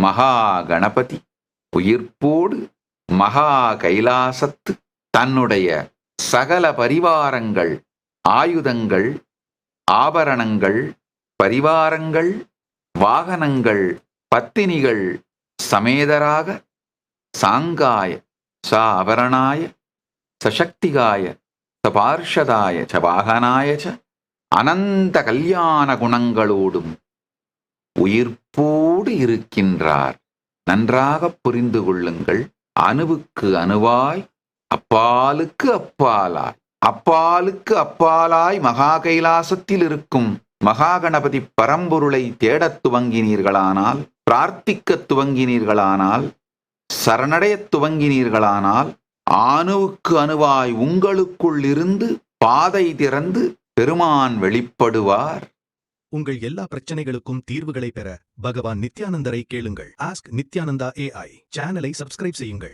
மகா கணபதி உயிர்ப்போடு மகா கைலாசத்து தன்னுடைய சகல பரிவாரங்கள், ஆயுதங்கள், ஆபரணங்கள், பரிவாரங்கள், வாகனங்கள், பத்தினிகள் சமேதராக சாங்காய சாபரணாய சசக்திகாய சபார்ஷதாய ச வாகனாய ச அனந்த கல்யாண குணங்களோடும் உயிர்ப்போடு இருக்கின்றார். நன்றாக புரிந்து கொள்ளுங்கள். அணுவுக்கு அணுவாய், அப்பாலுக்கு அப்பாலாய், அப்பாலுக்கு அப்பாலாய் மகா கைலாசத்தில் இருக்கும் மகா கணபதி பரம்பொருளை தேடத் துவங்கினீர்களானால், பிரார்த்திக்க துவங்கினீர்களானால், சரணடைய துவங்கினீர்களானால், அணுவுக்கு அணுவாய் உங்களுக்குள் இருந்து பாதை திறந்து பெருமான் வெளிப்படுவார். உங்கள் எல்லா பிரச்சனைகளுக்கும் தீர்வுகளை பெற பகவான் நித்யானந்தரை கேளுங்கள். ஆஸ்க் நித்யானந்தா AI சேனலை சப்ஸ்கிரைப் செய்யுங்கள்.